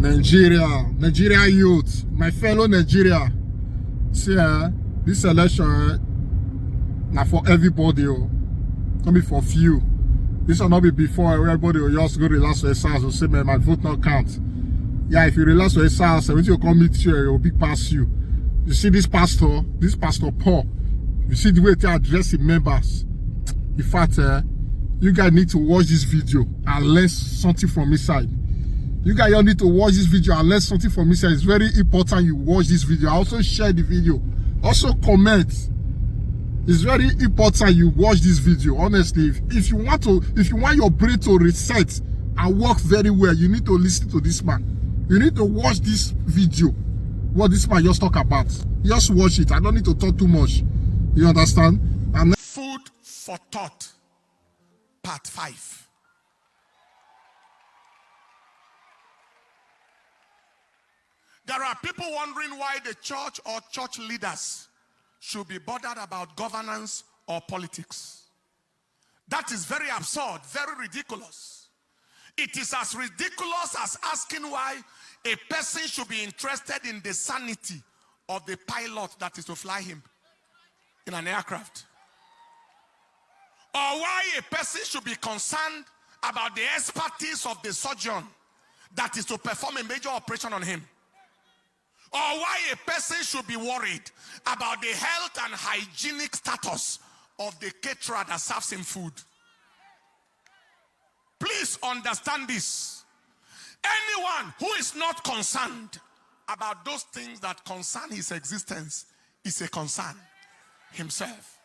Nigeria youth, my fellow Nigeria. See, this election now for everybody, not be for few. This will not be before everybody will just go relax to his house and say, man, my vote not count. Yeah, if you relax to his house, when you come meet you, it will be past you. You see this pastor Paul, you see the way they address the members. In fact, you guys need to watch this video and learn something from inside. You guys all need to watch this video and learn something from inside. It's very important you watch this video. Also share the video. Also comment. It's very important you watch this video. Honestly, if you want your brain to reset and work very well, you need to listen to this man. You need to watch this video. What this man just talk about. Just watch it. I don't need to talk too much. You understand? And Food for thought, part 5. There are people wondering why the church or church leaders should be bothered about governance or politics. That is very absurd, very ridiculous. It is as ridiculous as asking why a person should be interested in the sanity of the pilot that is to fly him in an aircraft. Or why a person should be concerned about the expertise of the surgeon that is to perform a major operation on him. Or why a person should be worried about the health and hygienic status of the caterer that serves him food. Please understand this. Anyone who is not concerned about those things that concern his existence is a concern himself.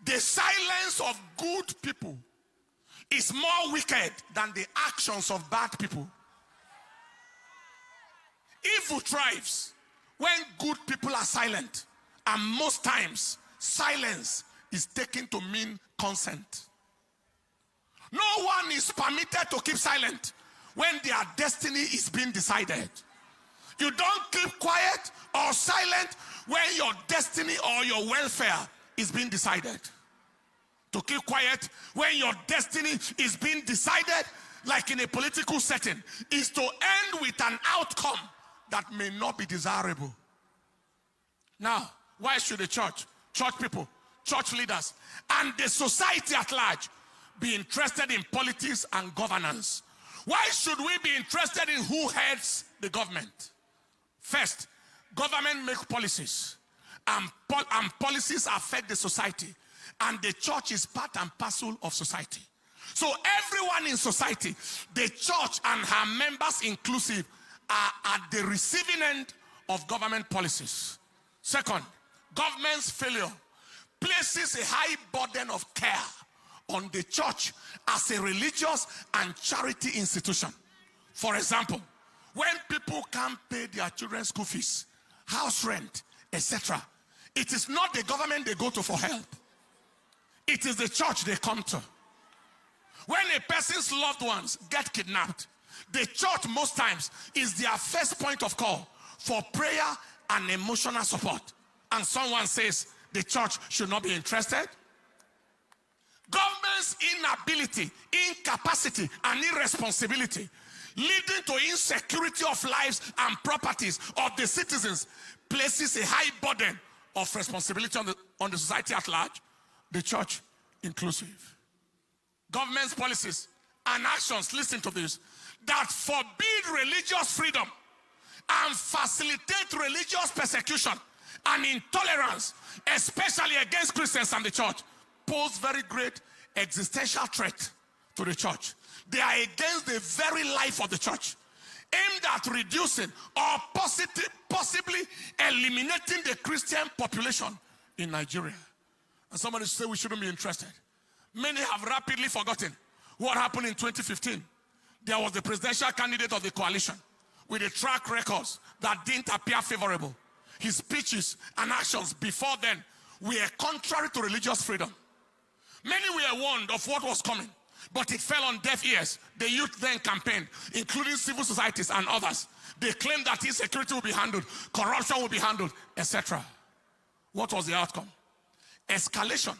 The silence of good people is more wicked than the actions of bad people. Evil thrives when good people are silent, and most times silence is taken to mean consent. No one is permitted to keep silent when their destiny is being decided. You don't keep quiet or silent when your destiny or your welfare is being decided. To keep quiet when your destiny is being decided, like in a political setting, is to end with an outcome that may not be desirable. Now, why should the church people, church leaders, and the society at large be interested in politics and governance? Why should we be interested in who heads the government? First, government makes policies, and policies affect the society, and the church is part and parcel of society. So everyone in society, the church and her members inclusive, are at the receiving end of government policies. Second, government's failure places a high burden of care on the church as a religious and charity institution. For example, when people can't pay their children's school fees, house rent, etc., it is not the government they go to for help. It is the church they come to. When a person's loved ones get kidnapped, the church most times is their first point of call for prayer and emotional support. And someone says the church should not be interested. Government's inability, incapacity, and irresponsibility leading to insecurity of lives and properties of the citizens places a high burden of responsibility on the society at large, the church inclusive. Government's policies and actions, listen to this, that forbid religious freedom and facilitate religious persecution and intolerance, especially against Christians and the church, pose very great existential threat to the church. They are against the very life of the church, aimed at reducing or possibly eliminating the Christian population in Nigeria. And somebody say we shouldn't be interested. Many have rapidly forgotten what happened in 2015. There was the presidential candidate of the coalition with a track records that didn't appear favorable. His speeches and actions before then were contrary to religious freedom. Many were warned of what was coming, but it fell on deaf ears. The youth then campaigned, including civil societies and others. They claimed that insecurity will be handled, corruption will be handled, etc. What was the outcome? Escalation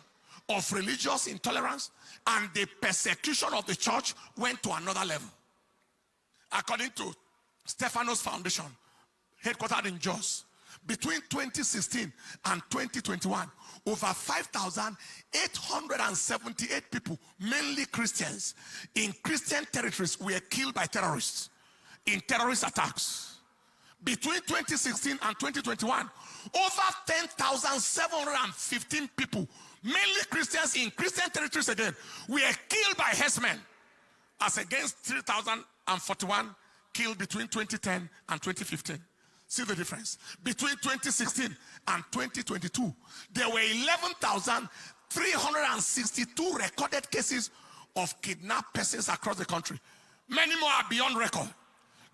of religious intolerance and the persecution of the church went to another level. according to Stephanos Foundation, headquartered in Jos, between 2016 and 2021, over 5,878 people, mainly Christians, in Christian territories were killed by terrorists in terrorist attacks. Between 2016 and 2021, over 10,715 people, mainly Christians in Christian territories again, were killed by herdsmen, as against 3,041 killed between 2010 and 2015. See the difference. Between 2016 and 2022, there were 11,362 recorded cases of kidnapped persons across the country. Many more are beyond record.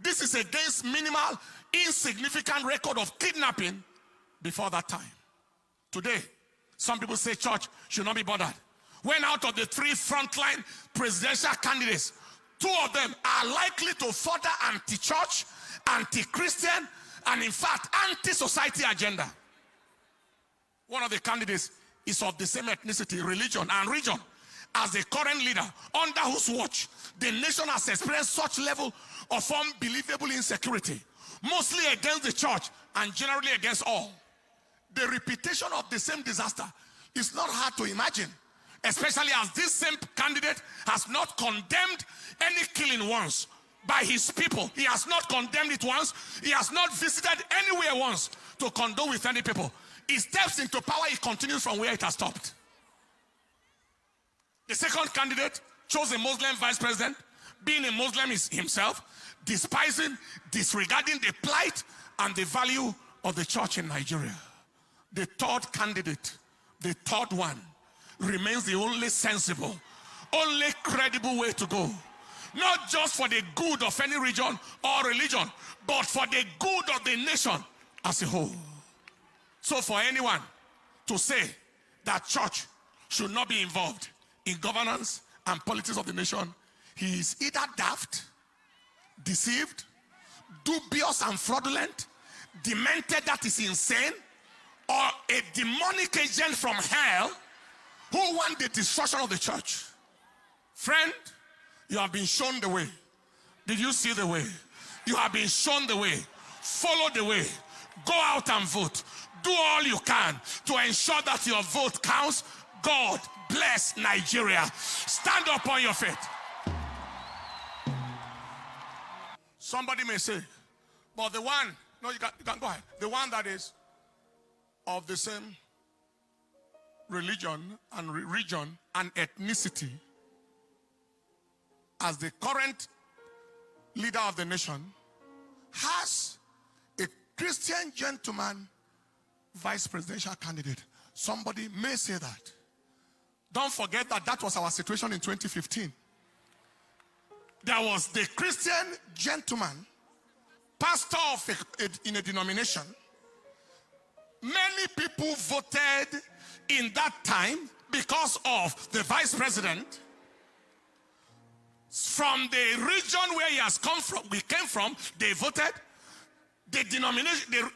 This is against minimal, insignificant record of kidnapping before that time. Today, some people say church should not be bothered. When out of the 3 frontline presidential candidates, 2 of them are likely to further anti-church, anti-Christian, and in fact, anti-society agenda. One of the candidates is of the same ethnicity, religion, and region as the current leader, under whose watch the nation has experienced such level of unbelievable insecurity, mostly against the church and generally against all. The repetition of the same disaster is not hard to imagine, especially as this same candidate has not condemned any killing once by his people. He has not condemned it once. He has not visited anywhere once to condole with any people. He steps into power, he continues from where it has stopped. The second candidate chose a Muslim vice president, being a Muslim himself, despising, disregarding the plight and the value of the church in Nigeria. The third candidate, the third one, remains the only sensible, only credible way to go. Not just for the good of any region or religion, but for the good of the nation as a whole. So for anyone to say that church should not be involved in governance and politics of the nation, he is either daft, deceived, dubious and fraudulent, demented, that is insane, or a demonic agent from hell who want the destruction of the church. Friend, you have been shown the way. Did you see the way? You have been shown the way. Follow the way. Go out and vote. Do all you can to ensure that your vote counts. God bless Nigeria. Stand up on your feet. Somebody may say, but the one, no, you can go ahead. The one that is of the same religion and region and ethnicity as the current leader of the nation has a Christian gentleman vice presidential candidate. Somebody may say that. Don't forget that that was our situation in 2015. There was the Christian gentleman, pastor of in a denomination. Many people voted in that time because of the vice president. From the region where he has come from, we came from, they voted. The denomination, the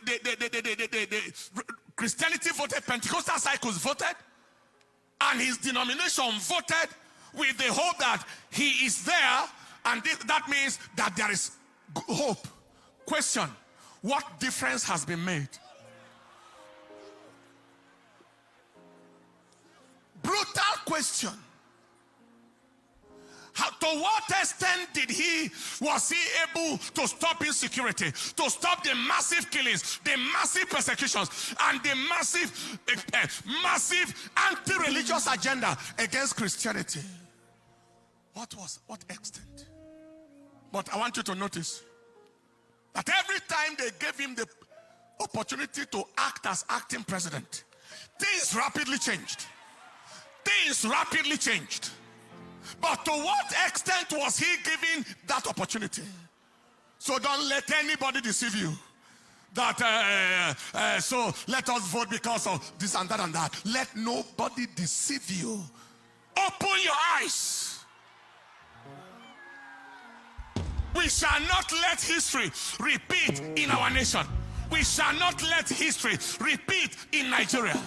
Christianity voted, Pentecostal cycles voted, and his denomination voted with the hope that he is there, and that means that there is hope. Question: what difference has been made? Brutal question. To what extent was he able to stop insecurity, to stop the massive killings, the massive persecutions, and the massive anti-religious agenda against Christianity? What extent? But I want you to notice that every time they gave him the opportunity to act as acting president, things rapidly changed. Things rapidly changed. But to what extent was he given that opportunity? So don't let anybody deceive you. That so let us vote because of this and that and that. Let nobody deceive you. Open your eyes. We shall not let history repeat in our nation. We shall not let history repeat in Nigeria.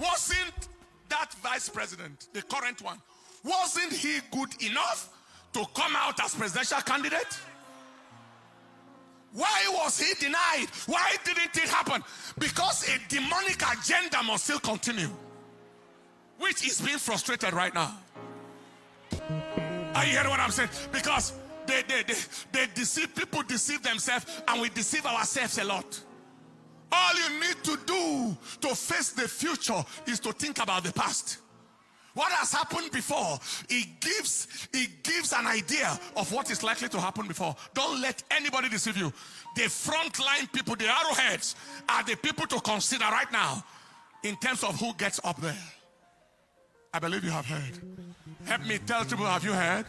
Wasn't that vice president, the current one, wasn't he good enough to come out as presidential candidate? Why was he denied? Why didn't it happen? Because a demonic agenda must still continue, which is being frustrated right now. Are you hearing what I'm saying? Because they deceive, people deceive themselves, and we deceive ourselves a lot. All you need to do to face the future is to think about the past. What has happened before, it gives an idea of what is likely to happen before. Don't let anybody deceive you. The frontline people, the arrowheads, are the people to consider right now in terms of who gets up there. I believe you have heard. Help me tell people, have you heard?